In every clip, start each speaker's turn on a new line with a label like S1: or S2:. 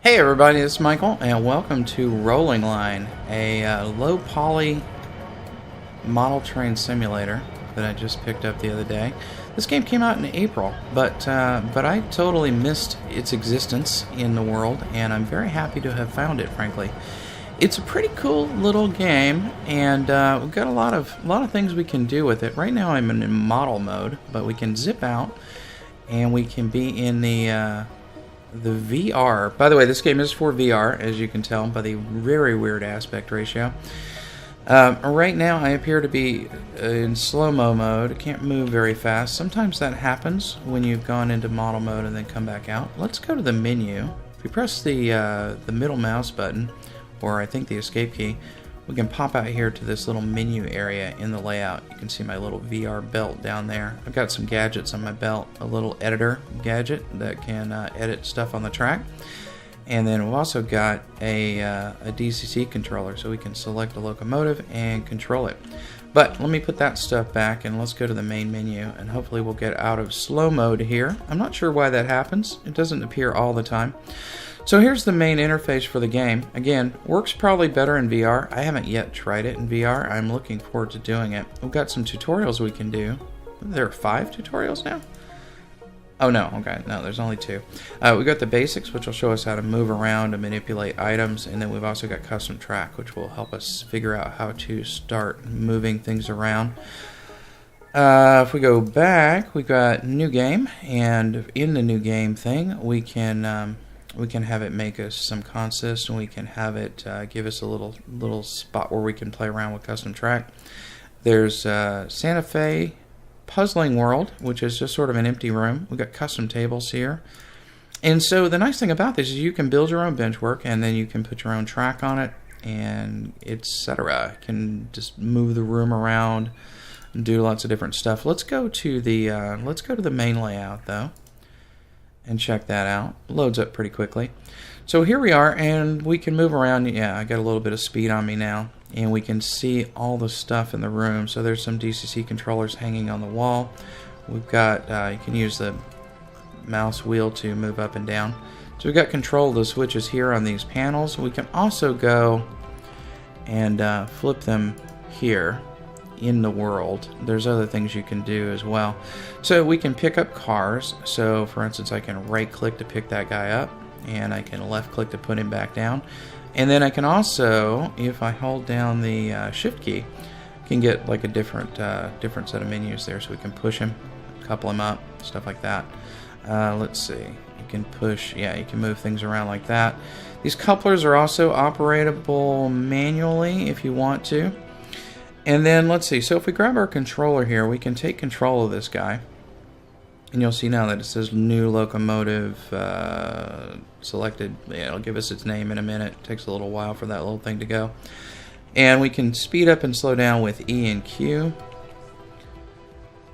S1: Hey everybody, it's Michael, and welcome to Rolling Line, a low poly model train simulator that I just picked up the other day. This game came out in April, but I totally missed its existence in the world, and I'm very happy to have found it. Frankly, it's a pretty cool little game, and we've got a lot of things we can do with it. Right now, I'm in model mode, but we can zip out, and we can be in the VR. By the way, this game is for VR, as you can tell by the very weird aspect ratio. Right now, I appear to be in slow-mo mode. I can't move very fast. Sometimes that happens when you've gone into model mode and then come back out. Let's go to the menu. If you press the middle mouse button, or I think the escape key, we can pop out here to this little menu area in the layout. You can see my little VR belt down there. I've got some gadgets on my belt, a little editor gadget that can edit stuff on the track. And then we've also got a DCC controller, so we can select a locomotive and control it. But let me put that stuff back and let's go to the main menu, and hopefully we'll get out of slow mode here. I'm not sure why that happens. It doesn't appear all the time. So here's the main interface for the game. Again, works probably better in VR. I haven't yet tried it in VR. I'm looking forward to doing it. We've got some tutorials we can do. There are 5 tutorials now? Oh no, okay, no, there's only 2. We've got the basics, which will show us how to move around and manipulate items, and then we've also got custom track, which will help us figure out how to start moving things around. If we go back, we've got new game, and in the new game thing, we can have it make us some consists, and we can have it give us a little spot where we can play around with custom track. There's Santa Fe Puzzling World, which is just sort of an empty room. We've got custom tables here. And so the nice thing about this is you can build your own bench work, and then you can put your own track on it, and etc. You can just move the room around and do lots of different stuff. Let's go to the main layout though, and check that out. Loads up pretty quickly. So here we are, and we can move around. Yeah, I got a little bit of speed on me now, and we can see all the stuff in the room. So there's some DCC controllers hanging on the wall. We've got, you can use the mouse wheel to move up and down. So we've got control of the switches here on these panels. We can also go and flip them here in the world. There's other things you can do as well. So we can pick up cars. So for instance, I can right click to pick that guy up, and I can left click to put him back down. And then I can also, if I hold down the shift key, can get like a different set of menus there. So we can push him, couple him up, stuff like that. Let's see, you can push, yeah, you can move things around like that. These couplers are also operatable manually if you want to. And then let's see, so if we grab our controller here, we can take control of this guy. And you'll see now that it says new locomotive selected. Yeah, it'll give us its name in a minute. It takes a little while for that little thing to go. And we can speed up and slow down with E and Q.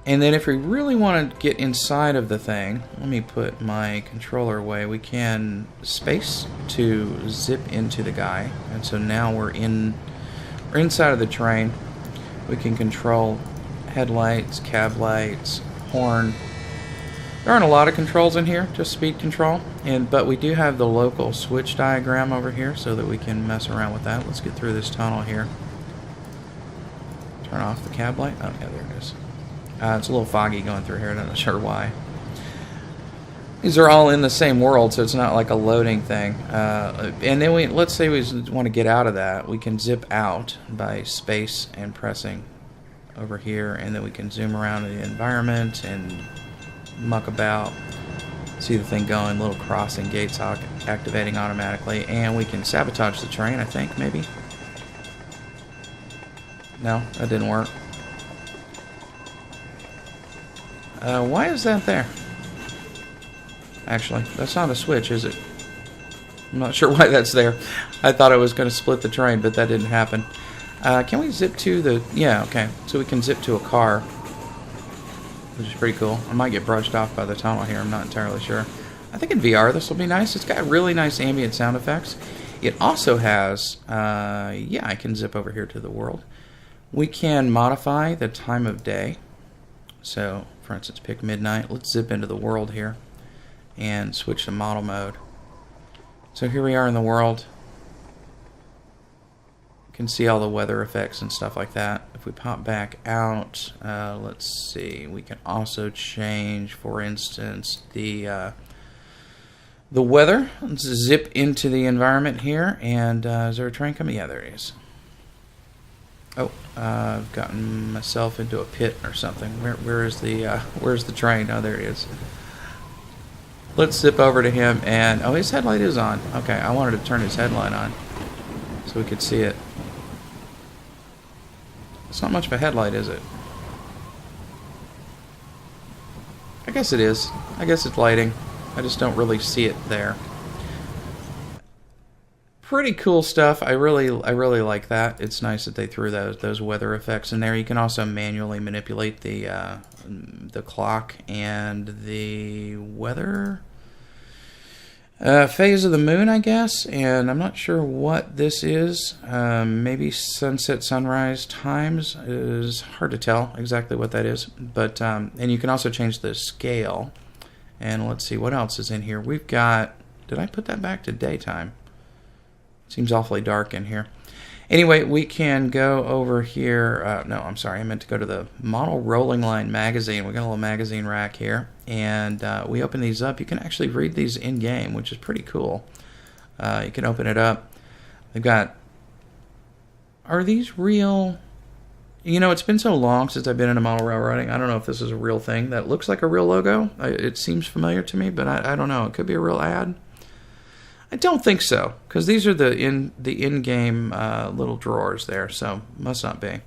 S1: And then if we really want to get inside of the thing, let me put my controller away. We can space to zip into the guy. And so now we're inside of the train. We can control headlights, cab lights, horn. There aren't a lot of controls in here, just speed control. But we do have the local switch diagram over here so that we can mess around with that. Let's get through this tunnel here. Turn off the cab light. Oh, yeah, there it is. It's a little foggy going through here. I'm not sure why. These are all in the same world, so it's not like a loading thing. And then let's say we want to get out of that. We can zip out by space and pressing over here, and then we can zoom around the environment and muck about. See the thing going, little crossing gates activating automatically, and we can sabotage the train, I think, maybe. No, that didn't work. Why is that there? Actually, that's not a switch, is it? I'm not sure why that's there. I thought I was going to split the train, but that didn't happen. Can we zip to the... Yeah, okay. So we can zip to a car, which is pretty cool. I might get brushed off by the tunnel here. I'm not entirely sure. I think in VR this will be nice. It's got really nice ambient sound effects. It also has... yeah, I can zip over here to the world. We can modify the time of day. So, for instance, pick midnight. Let's zip into the world here and switch to model mode. So here we are in the world. You can see all the weather effects and stuff like that. If we pop back out, let's see. We can also change, for instance, the weather. Let's zip into the environment here. And is there a train coming? Yeah, there it is. Oh, I've gotten myself into a pit or something. Where's the train? Oh, there it is. Let's zip over to him, and oh, his headlight is on. Okay, I wanted to turn his headlight on so we could see it. It's not much of a headlight, is it? I guess it is. I guess it's lighting. I just don't really see it there. Pretty cool stuff. I really like that. It's nice that they threw those weather effects in there. You can also manually manipulate the clock and the weather phase of the moon, I guess. And I'm not sure what this is. Maybe sunset, sunrise times. It is hard to tell exactly what that is. But and you can also change the scale. And let's see what else is in here. We've got. Did I put that back to daytime? Seems awfully dark in here. Anyway, we can go over here. No, I'm sorry. I meant to go to the Model Rolling Line magazine. We got a little magazine rack here. And we open these up. You can actually read these in-game, which is pretty cool. You can open it up. They've got... Are these real... You know, it's been so long since I've been into model railroading. I don't know if this is a real thing. That looks like a real logo. It seems familiar to me, but I don't know. It could be a real ad. I don't think so, because these are the in-game little drawers there, so must not be.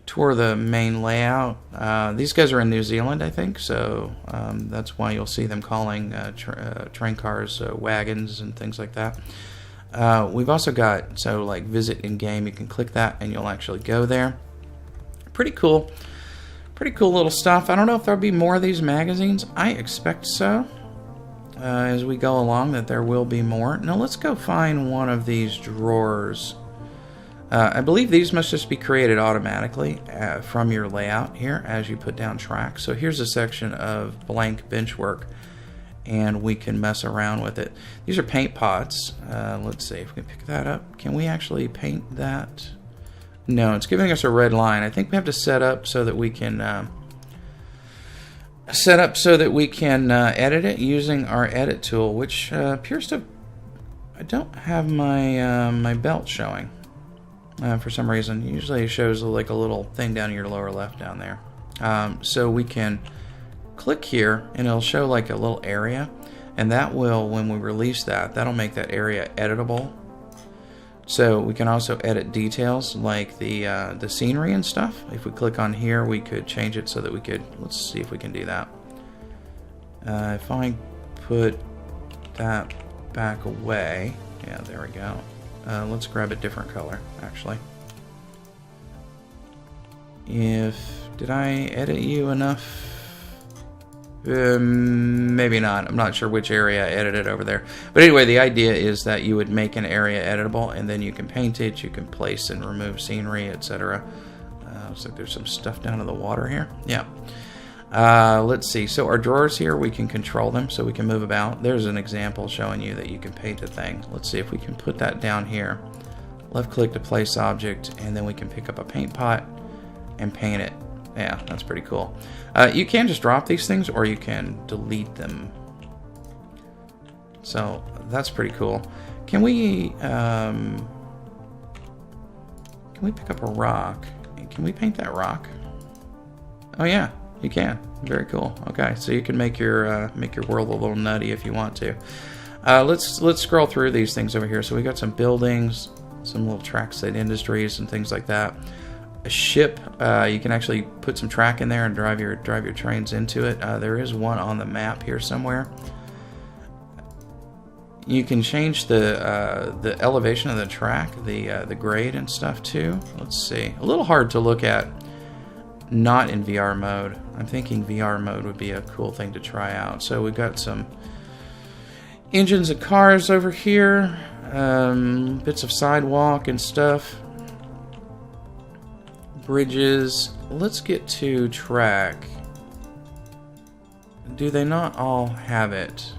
S1: Tour the main layout. These guys are in New Zealand, I think, so that's why you'll see them calling train cars wagons and things like that. We've also got, so like visit in-game, you can click that and you'll actually go there. Pretty cool little stuff. I don't know if there'll be more of these magazines. I expect so. As we go along, that there will be more. Now let's go find one of these drawers. I believe these must just be created automatically from your layout here as you put down tracks. So here's a section of blank bench work, and we can mess around with it. These are paint pots. Let's see if we can pick that up. Can we actually paint that? No, it's giving us a red line. I think we have to set up so that we can edit it using our edit tool, which appears to... I don't have my my belt showing for some reason. Usually it shows like a little thing down in your lower left down there. So we can click here and it'll show like a little area, and that will, when we release that, that'll make that area editable. So we can also edit details like the scenery and stuff. If we click on here, we could change it so that we could, let's see if we can do that. If I put that back away, yeah, there we go. Let's grab a different color, actually. Did I edit you enough? Maybe not. I'm not sure which area I edited over there. But anyway, the idea is that you would make an area editable, and then you can paint it, you can place and remove scenery, etc. Looks like there's some stuff down in the water here. Yeah. Let's see. So our drawers here, we can control them, so we can move about. There's an example showing you that you can paint a thing. Let's see if we can put that down here. Left click to place object, and then we can pick up a paint pot and paint it. Yeah, that's pretty cool. You can just drop these things, or you can delete them. So that's pretty cool. Can we pick up a rock? Can we paint that rock? Oh yeah, you can. Very cool. Okay, so you can make your world a little nutty if you want to. Let's scroll through these things over here. So we got some buildings, some little trackside industries, and things like that. A ship, you can actually put some track in there and drive your trains into it. There is one on the map here somewhere. You can change the elevation of the track, the grade and stuff too. Let's see. A little hard to look at, not in VR mode. I'm thinking VR mode would be a cool thing to try out. So we've got some engines of cars over here, bits of sidewalk and stuff. Bridges. Let's get to track. Do they not all have it?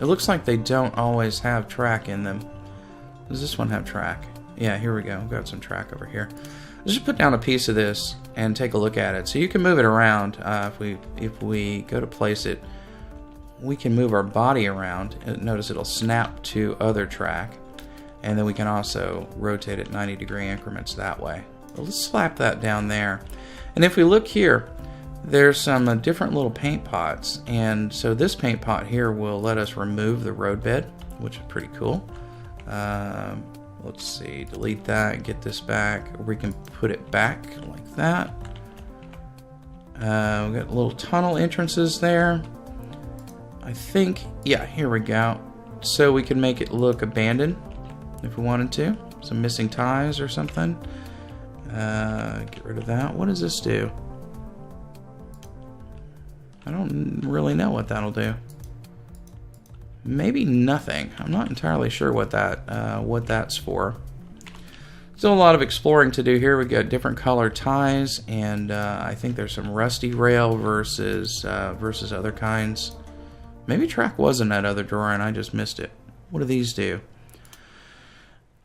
S1: It looks like they don't always have track in them. Does this one have track? Yeah, here we go. We've got some track over here. Let's just put down a piece of this and take a look at it. So you can move it around. If we go to place it, we can move our body around. Notice it'll snap to other track. And then we can also rotate it 90-degree increments that way. Well, let's slap that down there. And if we look here, there's some different little paint pots. And so this paint pot here will let us remove the roadbed, which is pretty cool. Let's see, delete that, get this back. We can put it back like that. We've got little tunnel entrances there. I think, yeah, here we go. So we can make it look abandoned if we wanted to. Some missing ties or something. Get rid of that. What does this do? I don't really know what that'll do. Maybe nothing. I'm not entirely sure what that's for. Still a lot of exploring to do here. We got different color ties, and I think there's some rusty rail versus other kinds. Maybe track was in that other drawer and I just missed it. What do these do?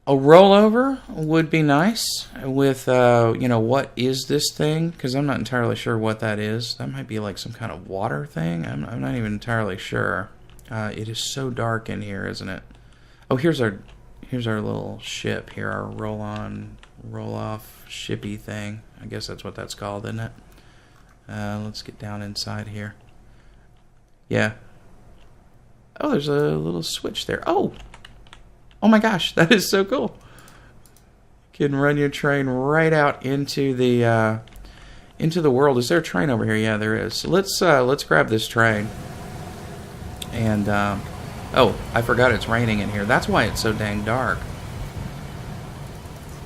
S1: A rollover would be nice with, you know, what is this thing? Because I'm not entirely sure what that is. That might be like some kind of water thing. I'm not even entirely sure. It is so dark in here, isn't it? Oh, here's our little ship here, our roll-on, roll-off shippy thing. I guess that's what that's called, isn't it? Let's get down inside here. Yeah. Oh, there's a little switch there. Oh! Oh my gosh, that is so cool. You can run your train right out into the world. Is there a train over here? Yeah, there is. So let's grab this train. And, oh, I forgot it's raining in here. That's why it's so dang dark.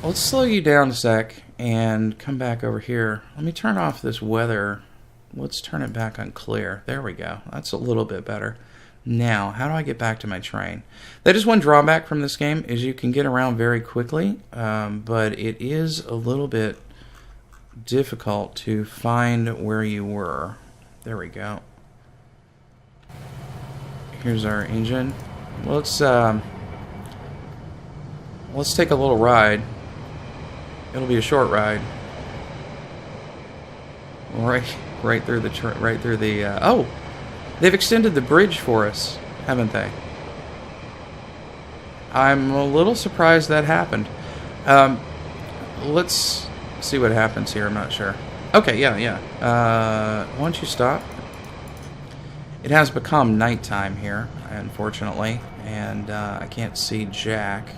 S1: Let's slow you down a sec and come back over here. Let me turn off this weather. Let's turn it back on clear. There we go. That's a little bit better. Now, how do I get back to my train? That is one drawback from this game, is you can get around very quickly, but it is a little bit difficult to find where you were. There we go. Here's our engine. Let's take a little ride. It'll be a short ride. Right through the oh, they've extended the bridge for us, haven't they? I'm a little surprised that happened. Let's see what happens here. I'm not sure. Okay, yeah. Why don't you stop? It has become nighttime here, unfortunately, and I can't see Jack,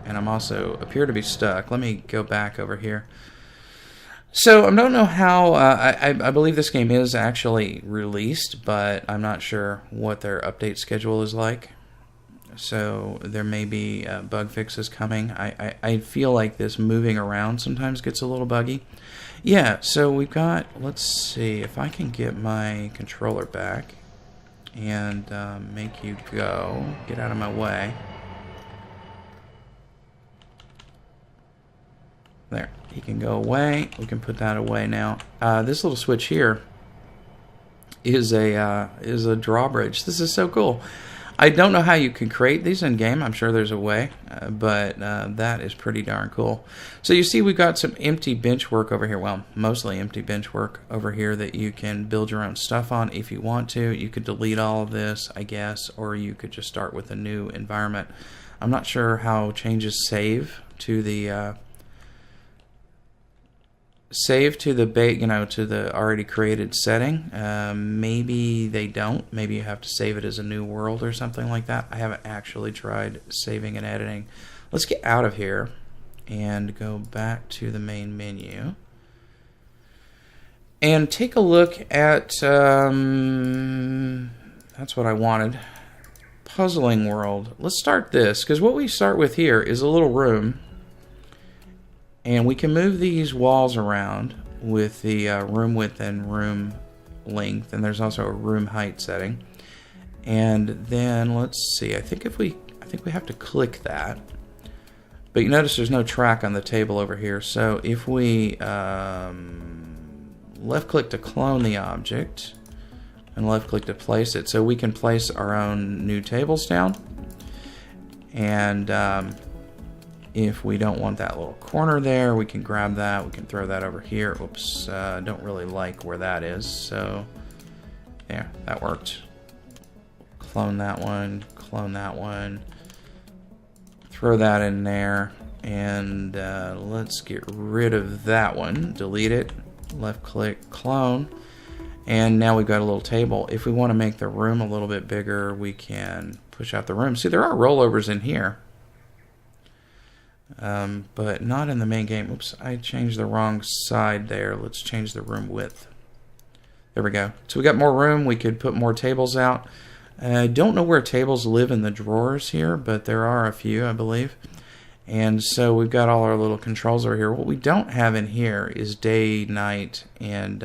S1: and I'm also appear to be stuck. Let me go back over here. So I don't know how, I believe this game is actually released, but I'm not sure what their update schedule is like. So there may be bug fixes coming. I feel like this moving around sometimes gets a little buggy. Yeah, so we've got, let's see if I can get my controller back and make you go. Get out of my way. There, he can go away. We can put that away now. This little switch here is a drawbridge. This is so cool. I don't know how you can create these in game. I'm sure there's a way, but that is pretty darn cool. So you see, we've got some empty bench work over here. Well, mostly empty bench work over here that you can build your own stuff on if you want to. You could delete all of this, I guess, or you could just start with a new environment. I'm not sure how changes save to the to the already created setting. Maybe they don't. Maybe you have to save it as a new world or something like that. I haven't actually tried saving and editing. Let's get out of here and go back to the main menu and take a look at that's what I wanted. Puzzling world. Let's start this, because what we start with here is a little room. And we can move these walls around with the room width and room length, and there's also a room height setting. And then let's see. I think we have to click that. But you notice there's no track on the table over here. So if we left click to clone the object, and left click to place it. So we can place our own new tables down. And if we don't want that little corner there, we can grab that. We can throw that over here. Oops, don't really like where that is. So there, that worked. Clone that one, clone that one. Throw that in there. And let's get rid of that one. Delete it. Left click, clone. And now we've got a little table. If we want to make the room a little bit bigger, we can push out the room. See, there are rollovers in here. But not in the main game. Oops, I changed the wrong side there. Let's change the room width. There we go. So we got more room. We could put more tables out. I don't know where tables live in the drawers here, but there are a few, I believe. And so we've got all our little controls over here. What we don't have in here is day, night, and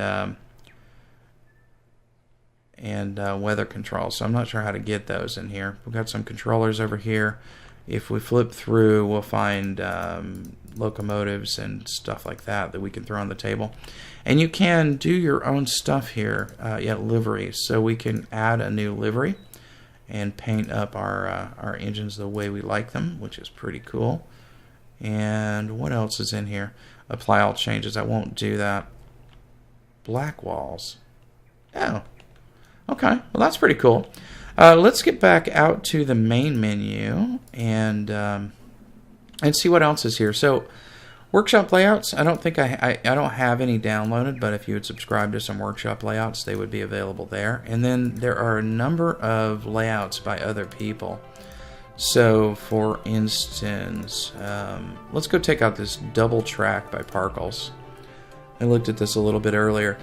S1: weather controls. So I'm not sure how to get those in here. We've got some controllers over here. If we flip through, we'll find locomotives and stuff like that we can throw on the table. And you can do your own stuff here, liveries. So we can add a new livery and paint up our engines the way we like them, which is pretty cool. And what else is in here? Apply all changes. I won't do that. Black walls. Oh, okay. Well, that's pretty cool. Let's get back out to the main menu and see what else is here. So, workshop layouts. I don't think I don't have any downloaded, but if you would subscribe to some workshop layouts, they would be available there. And then there are a number of layouts by other people. So, for instance, let's go take out this double track by Parkles. I looked at this a little bit earlier.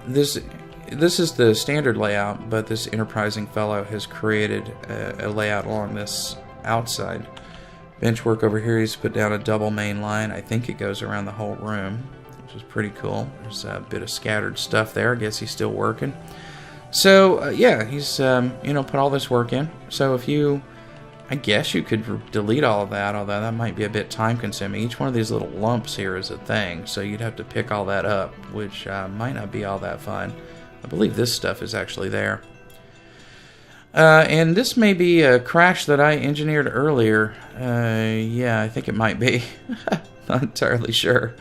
S1: This is the standard layout, but this enterprising fellow has created a layout along this outside benchwork over here. He's put down a double main line. I think it goes around the whole room, which is pretty cool. There's a bit of scattered stuff there. I guess he's still working. So yeah, he's put all this work in. So if you, I guess you could delete all of that, although that might be a bit time consuming. Each one of these little lumps here is a thing, so you'd have to pick all that up, which might not be all that fun. I believe this stuff is actually there. And this may be a crash that I engineered earlier. Yeah, I think it might be. Not entirely sure.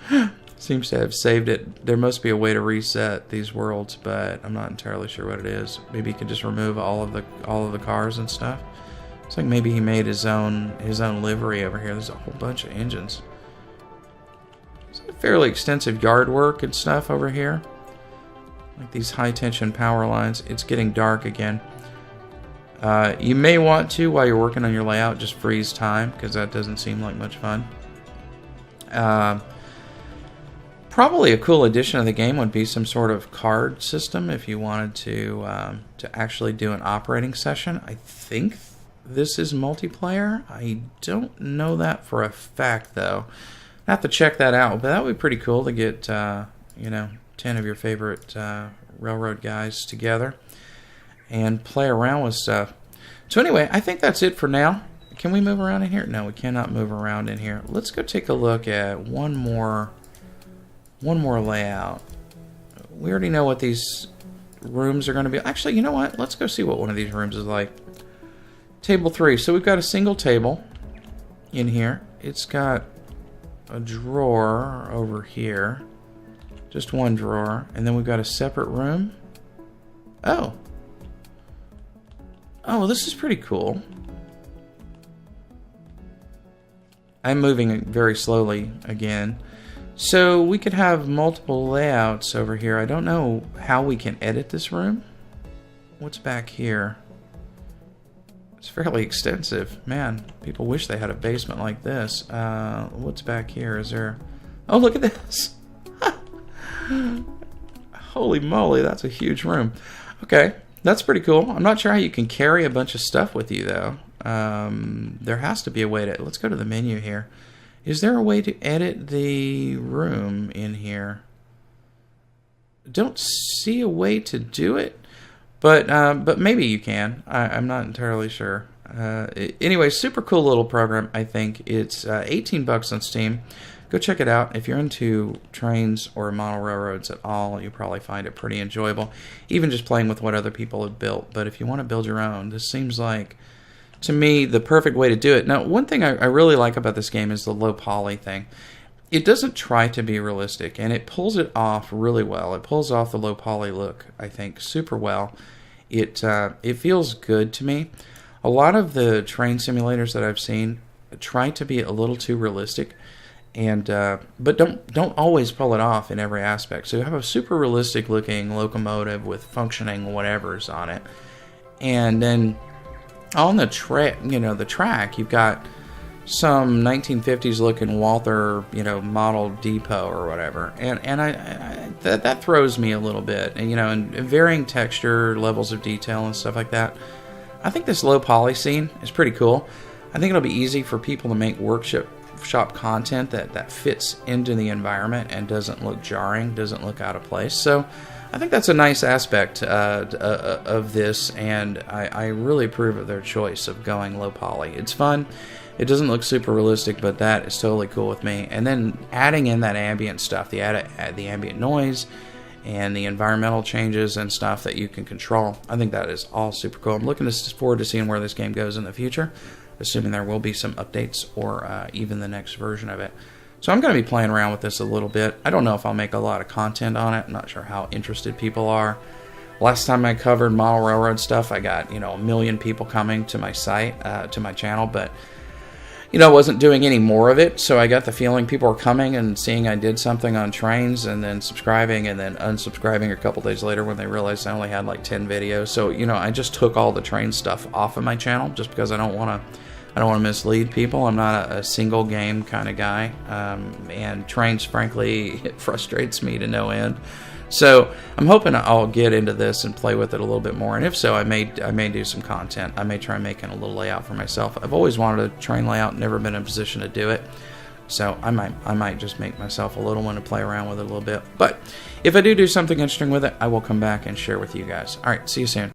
S1: Seems to have saved it. There must be a way to reset these worlds, but I'm not entirely sure what it is. Maybe you can just remove all of the cars and stuff. It's like maybe he made his own livery over here. There's a whole bunch of engines. It's a fairly extensive yard work and stuff over here. Like these high tension power lines. It's getting dark again. You may want to, while you're working on your layout, just freeze time, because that doesn't seem like much fun. Probably a cool addition of the game would be some sort of card system if you wanted to actually do an operating session. I think this is multiplayer. I don't know that for a fact, though. I have to check that out, but that would be pretty cool to get 10 of your favorite railroad guys together and play around with stuff. So anyway, I think that's it for now. Can we move around in here? No, we cannot move around in here. Let's go take a look at one more layout. We already know what these rooms are going to be. Actually, you know what? Let's go see what one of these rooms is like. Table 3. So we've got a single table in here. It's got a drawer over here. Just one drawer. And then we've got a separate room. Oh, this is pretty cool. I'm moving very slowly again. So we could have multiple layouts over here. I don't know how we can edit this room. What's back here? It's fairly extensive. Man, people wish they had a basement like this. What's back here? Is there... Oh, look at this. Holy moly, that's a huge room. Okay, that's pretty cool. I'm not sure how you can carry a bunch of stuff with you, though. There has to be a way to... Let's go to the menu here. Is there a way to edit the room in here? Don't see a way to do it, but maybe you can. I'm not entirely sure. Anyway, super cool little program, I think. It's $18 on Steam. Go go check it out. If you're into trains or model railroads at all, you'll probably find it pretty enjoyable, even just playing with what other people have built. But if you want to build your own, this seems like, to me, the perfect way to do it. Now, one thing I really like about this game is the low poly thing. It doesn't try to be realistic, and it pulls it off really well. It pulls off the low poly look, I think, super well. It feels good to me. A lot of the train simulators that I've seen try to be a little too realistic, and but don't always pull it off in every aspect. So you have a super realistic looking locomotive with functioning whatevers on it, and then on the track, the track, you've got some 1950s looking Walther, model depot or whatever, and that throws me a little bit, and varying texture levels of detail and stuff like that. I think this low poly scene is pretty cool. I think it'll be easy for people to make workshop content that fits into the environment and doesn't look jarring, doesn't look out of place. So I think that's a nice aspect of this, and I really approve of their choice of going low poly. It's fun. It doesn't look super realistic, but that is totally cool with me. And then adding in that ambient stuff, the ambient noise and the environmental changes and stuff that you can control, I think that is all super cool. I'm looking forward to seeing where this game goes in the future, assuming there will be some updates or even the next version of it. So I'm going to be playing around with this a little bit. I don't know if I'll make a lot of content on it. I'm not sure how interested people are. Last time I covered model railroad stuff, I got, a million people coming to my site, to my channel, but I wasn't doing any more of it, so I got the feeling people were coming and seeing I did something on trains and then subscribing and then unsubscribing a couple days later when they realized I only had like 10 videos. So, I just took all the train stuff off of my channel just because I don't want to mislead people. I'm not a single game kind of guy, and trains, frankly, it frustrates me to no end. So I'm hoping I'll get into this and play with it a little bit more, and if so, I may do some content. I may try making a little layout for myself. I've always wanted a train layout, never been in a position to do it, so I might just make myself a little one to play around with it a little bit. But if I do something interesting with it, I will come back and share with you guys. All right, see you soon.